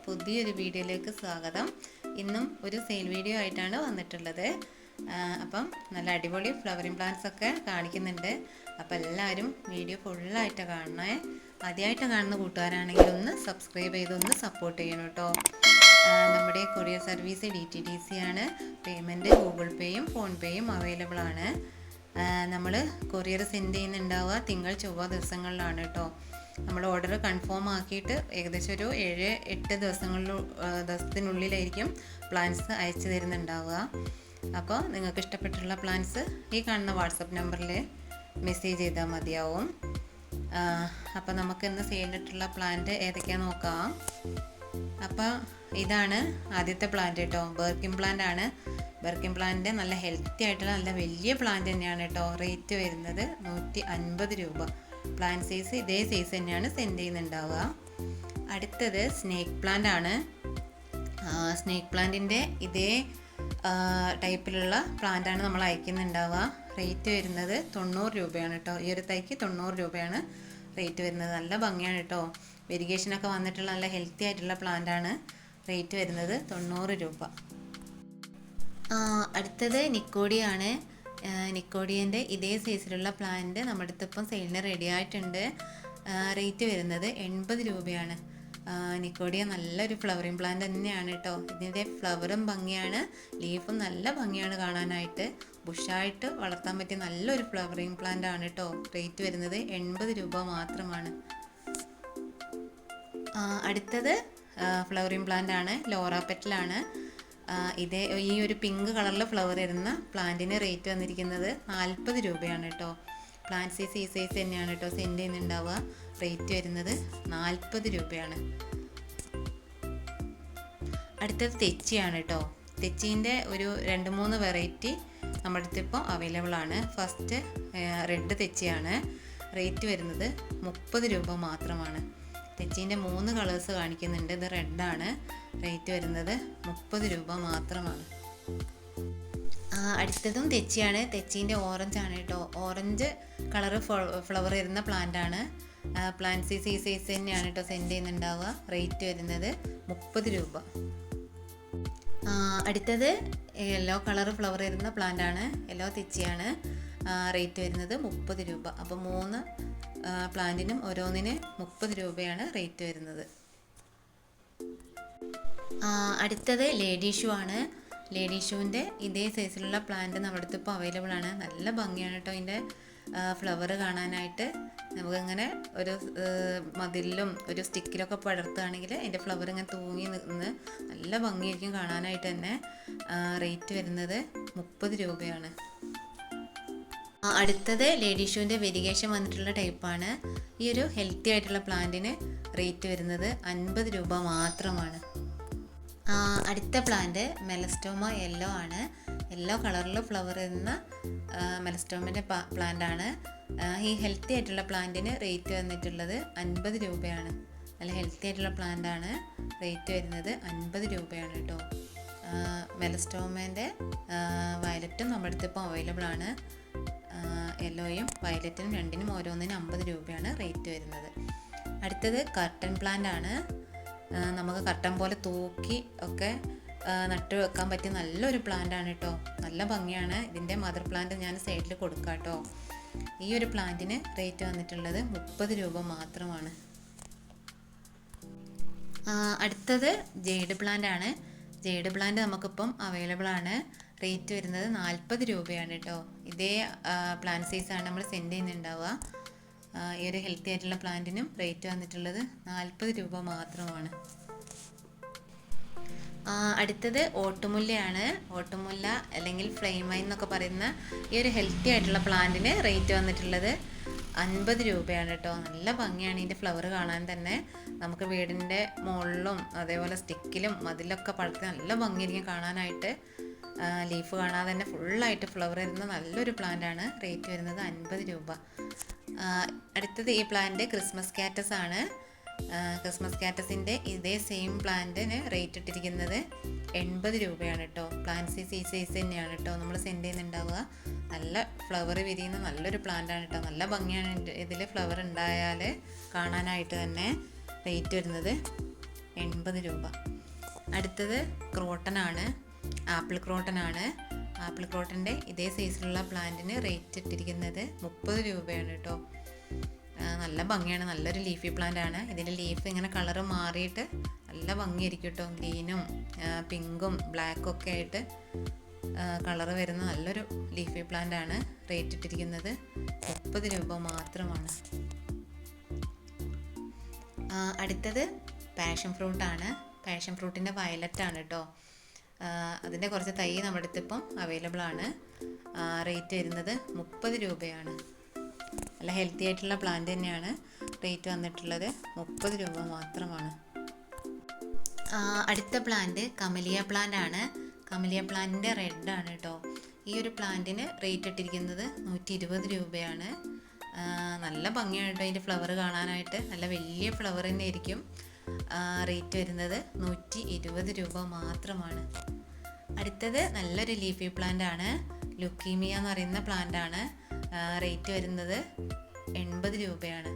പുതിയൊരു വീഡിയോയിലേക്ക് സ്വാഗതം. ഇന്നും ഒരു സെയിൽ വീഡിയോ ആയിട്ടാണ് വന്നിട്ടുള്ളത്. അപ്പം നല്ല അടിപൊളി ഫ്ലവറിങ് പ്ലാന്റ്സ് ഒക്കെ കാണിക്കുന്നുണ്ട്. അപ്പം എല്ലാവരും വീഡിയോ ഫുള്ളായിട്ട് കാണണേ. ആദ്യമായിട്ട് കാണുന്ന കൂട്ടുകാരാണെങ്കിൽ ഒന്ന് സബ്സ്ക്രൈബ് ചെയ്തൊന്ന് സപ്പോർട്ട് ചെയ്യണം കേട്ടോ. നമ്മുടെ കൊറിയർ സർവീസ് DTDC ആണ്. പേയ്മെൻറ്റ് ഗൂഗിൾ പേയും ഫോൺ പേയും അവൈലബിൾ ആണ്. നമ്മൾ കൊറിയർ സെൻഡ് ചെയ്യുന്നുണ്ടാവുക തിങ്കൾ ചൊവ്വ ദിവസങ്ങളിലാണ് കേട്ടോ. നമ്മൾ ഓർഡർ കൺഫേം ആക്കിയിട്ട് ഏകദേശം ഒരു 7-8 ദിവസത്തിനുള്ളിലായിരിക്കും പ്ലാൻസ് അയച്ചു തരുന്നുണ്ടാവുക. അപ്പോൾ നിങ്ങൾക്ക് ഇഷ്ടപ്പെട്ടുള്ള പ്ലാൻസ് ഈ കാണുന്ന വാട്സപ്പ് നമ്പറിൽ മെസ്സേജ് ചെയ്താൽ മതിയാവും. അപ്പോൾ നമുക്ക് ഇന്ന് സെയിലിട്ടുള്ള പ്ലാന്റ് ഏതൊക്കെയാണെന്ന് നോക്കാം. അപ്പോൾ ഇതാണ് ആദ്യത്തെ പ്ലാന്റ് കേട്ടോ. ബർക്കിൻ പ്ലാന്റ് ആണ്. ബർക്കിൻ പ്ലാന്റ് നല്ല ഹെൽത്തി ആയിട്ടുള്ള നല്ല വലിയ പ്ലാന്റ് തന്നെയാണ് കേട്ടോ. റേറ്റ് വരുന്നത് 150 രൂപ. പ്ലാന്റ് സൈസ് ഇതേ സൈസ് തന്നെയാണ് സെൻഡ് ചെയ്യുന്നുണ്ടാവുക. അടുത്തത് സ്നേക്ക് പ്ലാന്റ് ആണ്. സ്നേക്ക് പ്ലാന്റിൻ്റെ ഇതേ ടൈപ്പിലുള്ള പ്ലാന്റാണ് നമ്മൾ അയക്കുന്നുണ്ടാവുക. റേറ്റ് വരുന്നത് 90 രൂപയാണ് കേട്ടോ. ഈ ഒരു തൈക്ക് 90 രൂപയാണ് റേറ്റ് വരുന്നത്. നല്ല ഭംഗിയാണ് കേട്ടോ. വെരിഗേഷനൊക്കെ വന്നിട്ടുള്ള നല്ല ഹെൽത്തി ആയിട്ടുള്ള പ്ലാന്റാണ്. റേറ്റ് വരുന്നത് 90 രൂപ. അടുത്തത് നിക്കോഡിയാണ്. നിക്കോഡിയൻ്റെ ഇതേ സൈസിലുള്ള പ്ലാന്റ് നമ്മുടെ അടുത്ത് ഇപ്പം സെയിലിന് റെഡി ആയിട്ടുണ്ട്. റേറ്റ് വരുന്നത് 80 രൂപയാണ്. നിക്കോഡിയ നല്ലൊരു ഫ്ലവറിങ് പ്ലാന്റ് തന്നെയാണ് കേട്ടോ. ഇതിൻ്റെ ഫ്ലവറും ഭംഗിയാണ്, ലീഫും നല്ല ഭംഗിയാണ് കാണാനായിട്ട്. ബുഷായിട്ട് വളർത്താൻ പറ്റിയ നല്ലൊരു ഫ്ലവറിങ് പ്ലാന്റ് ആണ് കേട്ടോ. റേറ്റ് വരുന്നത് 80 രൂപ മാത്രമാണ്. അടുത്തത് ഫ്ലവറിങ് പ്ലാന്റ് ആണ്. ലോറ പെറ്റലാണ്. ഈ ഒരു പിങ്ക് കളറിൽ ഫ്ലവർ വരുന്ന പ്ലാന്റിന് റേറ്റ് വന്നിരിക്കുന്നത് 40 രൂപയാണ് കേട്ടോ. പ്ലാന്റ് സൈസ് ഈ സൈസ് തന്നെയാണ് കേട്ടോ സെൻഡ് ചെയ്യുന്നുണ്ടാവുക. റേറ്റ് വരുന്നത് 40 രൂപയാണ്. അടുത്തത് തെച്ചിയാണ് കേട്ടോ. തെച്ചീൻ്റെ ഒരു 2-3 വെറൈറ്റി നമ്മുടെ അടുത്ത് ഇപ്പോൾ അവൈലബിൾ ആണ്. First red തെച്ചിയാണ്. റേറ്റ് വരുന്നത് 30 രൂപ മാത്രമാണ്. തെച്ചീൻ്റെ 3 കളേഴ്സ് കാണിക്കുന്നുണ്ട്. ഇത് റെഡാണ്. റേറ്റ് വരുന്നത് 30 രൂപ മാത്രമാണ്. അടുത്തതും തെച്ചിയാണ്. തെച്ചീൻ്റെ ഓറഞ്ച് ആണ് കേട്ടോ. ഓറഞ്ച് കളറ് ഫ്ലവർ വരുന്ന പ്ലാന്റ് ആണ്. പ്ലാന്റ് സൈസ് ഈ സൈസ് തന്നെയാണ് കേട്ടോ സെൻഡ് ചെയ്യുന്നുണ്ടാവുക. റേറ്റ് വരുന്നത് 30 രൂപ. അടുത്തത് യെല്ലോ കളർ ഫ്ലവർ വരുന്ന പ്ലാന്റ് ആണ്. യെല്ലോ തെച്ചിയാണ്. റേറ്റ് വരുന്നത് 30 രൂപ. അപ്പോൾ 3 പ്ലാന്റിനും ഓരോന്നിന് 30 രൂപയാണ് റേറ്റ് വരുന്നത്. അടുത്തത് ലേഡി ഷൂ ആണ്. ലേഡി ഷൂവിൻ്റെ ഇതേ സൈസിലുള്ള പ്ലാന്റ് നമ്മുടെ അടുത്ത് ഇപ്പോൾ അവൈലബിൾ ആണ്. നല്ല ഭംഗിയാണ് കേട്ടോ ഇതിൻ്റെ ഫ്ലവർ കാണാനായിട്ട്. നമുക്കിങ്ങനെ ഒരു മതിലിലും ഒരു സ്റ്റിക്കിലൊക്കെ പടർത്തുകയാണെങ്കിൽ അതിൻ്റെ ഫ്ലവർ ഇങ്ങനെ തൂങ്ങി നിന്ന് നല്ല ഭംഗിയായിരിക്കും കാണാനായിട്ട് തന്നെ. റേറ്റ് വരുന്നത് 30 രൂപയാണ്. അടുത്തത് ലേഡി ഷൂവിൻ്റെ വെരിഗേഷൻ വന്നിട്ടുള്ള ടൈപ്പാണ്. ഈ ഒരു ഹെൽത്തി ആയിട്ടുള്ള പ്ലാന്റിന് റേറ്റ് വരുന്നത് 50 രൂപ മാത്രമാണ്. അടുത്ത പ്ലാന്റ് മെലസ്റ്റോമ യെല്ലോ ആണ്. യെല്ലോ കളറിൽ ഫ്ലവർ വരുന്ന മെലസ്റ്റോമിൻ്റെ പ്ലാന്റ് ആണ്. ഈ ഹെൽത്തി ആയിട്ടുള്ള പ്ലാന്റിന് റേറ്റ് വന്നിട്ടുള്ളത് 50 രൂപയാണ്. നല്ല ഹെൽത്തി ആയിട്ടുള്ള പ്ലാന്റ് ആണ്. റേറ്റ് വരുന്നത് 50 രൂപയാണ് കേട്ടോ. മെലസ്റ്റോമേൻ്റെ വയലറ്റും നമ്മുടെ അടുത്ത് ഇപ്പോൾ അവൈലബിൾ ആണ്. യെല്ലോയും വയലറ്റിനും രണ്ടിനും ഓരോന്നിനും 50 രൂപയാണ് റേറ്റ് വരുന്നത്. അടുത്തത് കർട്ടൻ പ്ലാന്റ് ആണ്. നമുക്ക് കർട്ടൻ പോലെ തൂക്കി ഒക്കെ നട്ട് വെക്കാൻ പറ്റിയ നല്ലൊരു പ്ലാന്റ് ആണ് കേട്ടോ. നല്ല ഭംഗിയാണ്. ഇതിൻ്റെ മദർ പ്ലാന്റ് ഞാൻ സൈഡിൽ കൊടുക്കാം കേട്ടോ. ഈ ഒരു പ്ലാന്റിന് റേറ്റ് വന്നിട്ടുള്ളത് 30 രൂപ മാത്രമാണ്. അടുത്തത് ജെയ്ഡ് പ്ലാന്റ് ആണ്. ജെയ്ഡ് പ്ലാന്റ് നമുക്കിപ്പം അവൈലബിൾ ആണ്. റേറ്റ് വരുന്നത് 40 രൂപയാണ് കേട്ടോ. ഇതേ പ്ലാന്റ് സൈസാണ് നമ്മൾ സെൻഡ് ചെയ്യുന്നുണ്ടാവുക. ഈ ഒരു ഹെൽത്തി ആയിട്ടുള്ള പ്ലാന്റിനും റേറ്റ് വന്നിട്ടുള്ളത് 40 രൂപ മാത്രമാണ്. അടുത്തത് ഓട്ടുമുല്ലയാണ്. ഓട്ടുമുല്ല അല്ലെങ്കിൽ ഫ്ലെയിമൈൻ എന്നൊക്കെ പറയുന്ന ഈ ഒരു ഹെൽത്തി ആയിട്ടുള്ള പ്ലാന്റിന് റേറ്റ് വന്നിട്ടുള്ളത് 50 രൂപയാണ് കേട്ടോ. നല്ല ഭംഗിയാണ് ഇതിൻ്റെ ഫ്ലവർ കാണാൻ തന്നെ. നമുക്ക് വീടിൻ്റെ മുകളിലും അതേപോലെ സ്റ്റിക്കിലും മതിലൊക്കെ പടർത്തി നല്ല ഭംഗിയായിരിക്കും കാണാനായിട്ട്. ലീഫ് കാണാതെ തന്നെ ഫുള്ളായിട്ട് ഫ്ലവർ വരുന്ന നല്ലൊരു പ്ലാന്റാണ്. റേറ്റ് വരുന്നത് 50 രൂപ. അടുത്തത് ഈ പ്ലാന്റ് ക്രിസ്മസ് കാറ്റസ് ആണ്. ക്രിസ്മസ് കാറ്റസിൻ്റെ ഇതേ സെയിം പ്ലാന്റിന് റേറ്റ് ഇട്ടിരിക്കുന്നത് 80 രൂപയാണ് കേട്ടോ. പ്ലാന്റ് സൈസ് ഈ സൈസ് തന്നെയാണ് കേട്ടോ നമ്മൾ സെൻഡ് ചെയ്യുന്നുണ്ടാവുക. നല്ല ഫ്ലവർ വിരിയുന്ന നല്ലൊരു പ്ലാന്റാണ് കേട്ടോ. നല്ല ഭംഗിയാണ് ഇതിൽ ഫ്ലവർ ഉണ്ടായാൽ കാണാനായിട്ട് തന്നെ. റേറ്റ് വരുന്നത് 80 രൂപ. അടുത്തത് ക്രോട്ടനാണ്, ആപ്പിൾ ക്രോട്ടനാണ്. ആപ്പിൾ ക്രോട്ടൻ്റെ ഇതേ സൈസിലുള്ള പ്ലാന്റിന് റേറ്റ് ഇട്ടിരിക്കുന്നത് 30 രൂപയാണ് കേട്ടോ. നല്ല ഭംഗിയാണ്, നല്ലൊരു ലീഫി പ്ലാന്റ് ആണ്. ഇതിൻ്റെ ലീഫ് ഇങ്ങനെ കളറ് മാറിയിട്ട് നല്ല ഭംഗിയായിരിക്കും കേട്ടോ. ഗ്രീനും പിങ്കും ബ്ലാക്കും ഒക്കെ ആയിട്ട് കളറ് വരുന്ന നല്ലൊരു ലീഫി പ്ലാന്റ് ആണ്. റേറ്റ് ഇട്ടിരിക്കുന്നത് 30 രൂപ മാത്രമാണ്. അടുത്തത് പാഷൻ ഫ്രൂട്ടാണ്. പാഷൻ ഫ്രൂട്ടിൻ്റെ വയലറ്റ് ആണ് കേട്ടോ. അതിൻ്റെ കുറച്ച് തൈ നമ്മുടെ അടുത്ത് ഇപ്പം അവൈലബിൾ ആണ്. റേറ്റ് വരുന്നത് 30 രൂപയാണ്. നല്ല ഹെൽത്തി ആയിട്ടുള്ള പ്ലാന്റ് തന്നെയാണ്. റേറ്റ് വന്നിട്ടുള്ളത് 30 രൂപ മാത്രമാണ്. അടുത്ത പ്ലാന്റ് കമലിയ പ്ലാന്റ് ആണ്. കമലിയ പ്ലാന്റിൻ്റെ റെഡ് ആണ് കേട്ടോ. ഈ ഒരു പ്ലാന്റിന് റേറ്റ് ഇട്ടിരിക്കുന്നത് 120 രൂപയാണ്. നല്ല ഭംഗിയാണ് കേട്ടോ അതിൻ്റെ ഫ്ലവർ കാണാനായിട്ട്. നല്ല വലിയ ഫ്ലവർ തന്നെ ആയിരിക്കും. റേറ്റ് വരുന്നത് 120 രൂപ മാത്രമാണ്. അടുത്തത് നല്ലൊരു ലീഫി പ്ലാന്റ് ആണ്. ലുക്കീമിയ എന്ന് പറയുന്ന പ്ലാന്റ് ആണ്. റേറ്റ് വരുന്നത് 80 രൂപയാണ്.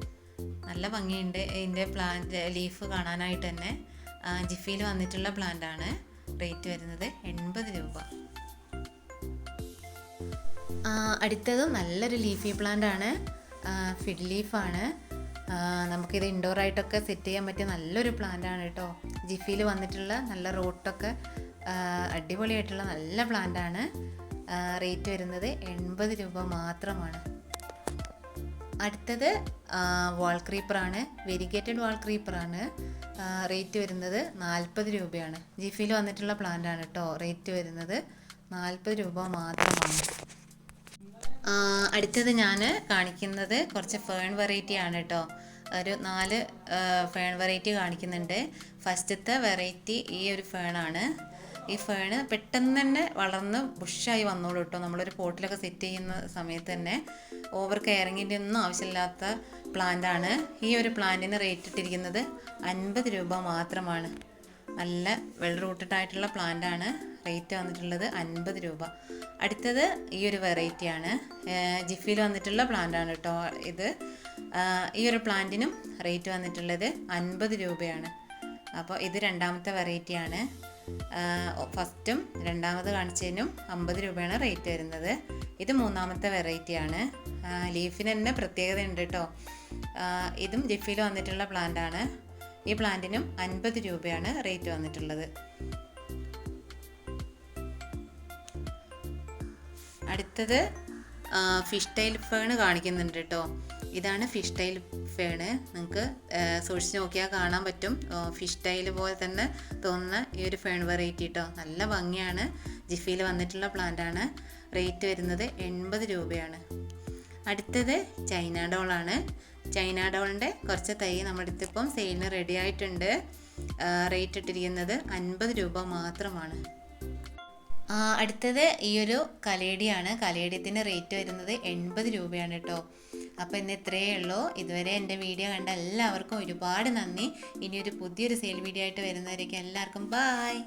നല്ല ഭംഗിയുണ്ട് ഇതിൻ്റെ പ്ലാന്റ് ലീഫ് കാണാനായിട്ട് തന്നെ. ജിഫിയിൽ വന്നിട്ടുള്ള പ്ലാന്റ് ആണ്. റേറ്റ് വരുന്നത് 80 രൂപ. അടുത്തതും നല്ലൊരു ലീഫി പ്ലാന്റ് ആണ്. ഫിഡ് ലീഫാണ്. നമുക്കിത് ഇൻഡോറായിട്ടൊക്കെ സെറ്റ് ചെയ്യാൻ പറ്റിയ നല്ലൊരു പ്ലാന്റ് ആണ് കേട്ടോ. ജിഫിയിൽ വന്നിട്ടുള്ള നല്ല റൂട്ടൊക്കെ അടിപൊളിയായിട്ടുള്ള നല്ല പ്ലാന്റ് ആണ്. റേറ്റ് വരുന്നത് 80 രൂപ മാത്രമാണ്. അടുത്തത് വാൾ ക്രീപ്പറാണ്. വെരിഗേറ്റഡ് വാൾ ക്രീപ്പറാണ്. റേറ്റ് വരുന്നത് 40 രൂപയാണ്. ജിഫിയിൽ വന്നിട്ടുള്ള പ്ലാന്റ് ആണ് കേട്ടോ. റേറ്റ് വരുന്നത് 40 രൂപ മാത്രമാണ്. അടുത്തത് ഞാൻ കാണിക്കുന്നത് കുറച്ച് ഫേൺ വെറൈറ്റി ആണ് കേട്ടോ. ഒരു 4 ഫേൺ വെറൈറ്റി കാണിക്കുന്നുണ്ട്. ഫസ്റ്റത്തെ വെറൈറ്റി ഈ ഒരു ഫേണാണ്. ഈ ഫേണ് പെട്ടെന്ന് തന്നെ വളർന്ന് ബുഷായി വന്നോളൂ കേട്ടോ. നമ്മളൊരു പോട്ടിലൊക്കെ സെറ്റ് ചെയ്യുന്ന സമയത്ത് തന്നെ ഓവർ കെയറിങ്ങിൻ്റെ ഒന്നും ആവശ്യമില്ലാത്ത പ്ലാന്റാണ്. ഈ ഒരു പ്ലാന്റിന് റേറ്റ് ഇട്ടിരിക്കുന്നത് 50 രൂപ മാത്രമാണ്. നല്ല വെൽ റൂട്ടഡ് ആയിട്ടുള്ള പ്ലാന്റാണ്. റേറ്റ് വന്നിട്ടുള്ളത് 50 രൂപ. അടുത്തത് ഈ ഒരു വെറൈറ്റിയാണ്. ജിഫിയിൽ വന്നിട്ടുള്ള പ്ലാന്റാണ് കേട്ടോ ഇത്. ഈ ഒരു പ്ലാന്റിനും റേറ്റ് വന്നിട്ടുള്ളത് 50 രൂപയാണ്. അപ്പോൾ ഇത് രണ്ടാമത്തെ വെറൈറ്റിയാണ്. ഫസ്റ്റും രണ്ടാമത് കാണിച്ചതിനും 50 രൂപയാണ് റേറ്റ് വരുന്നത്. ഇത് മൂന്നാമത്തെ വെറൈറ്റിയാണ്. ലീഫിന് തന്നെ പ്രത്യേകത ഉണ്ട് കേട്ടോ. ഇതും ജിഫിയിൽ വന്നിട്ടുള്ള പ്ലാന്റാണ്. ഈ പ്ലാന്റിനും 50 രൂപയാണ് റേറ്റ് വന്നിട്ടുള്ളത്. അടുത്തത് ഫിഷ് ടൈൽ ഫേണ് കാണിക്കുന്നുണ്ട് കേട്ടോ. ഇതാണ് ഫിഷ് ടൈൽ ഫേണ്. നിങ്ങൾക്ക് സൂക്ഷിച്ച് നോക്കിയാൽ കാണാൻ പറ്റും. ഫിഷ് ടൈൽ പോലെ തന്നെ തോന്നുന്ന ഈ ഒരു ഫേൺ വെറൈറ്റി കേട്ടോ. നല്ല ഭംഗിയാണ്. ജിഫിയിൽ വന്നിട്ടുള്ള പ്ലാന്റാണ്. റേറ്റ് വരുന്നത് 80 രൂപയാണ്. അടുത്തത് ചൈന ഡോളാണ്. ചൈന ഡോളിൻ്റെ കുറച്ച് തൈ നമ്മുടെ അടുത്ത് ഇപ്പം സെയിലിന് റെഡി ആയിട്ടുണ്ട്. റേറ്റ് ഇട്ടിരിക്കുന്നത് 50 രൂപ മാത്രമാണ്. അടുത്തത് ഈ ഒരു കലേഡിയാണ്. കലേഡിയത്തിൻ്റെ റേറ്റ് വരുന്നത് 80 രൂപയാണ് കേട്ടോ. അപ്പോൾ ഇന്ന് ഇത്രയേ ഉള്ളൂ. ഇതുവരെ എൻ്റെ വീഡിയോ കണ്ട എല്ലാവർക്കും ഒരുപാട് നന്ദി. ഇനിയൊരു പുതിയൊരു സെയിൽ വീഡിയോ ആയിട്ട് വരുന്നവരേക്കും എല്ലാവർക്കും ബായ്.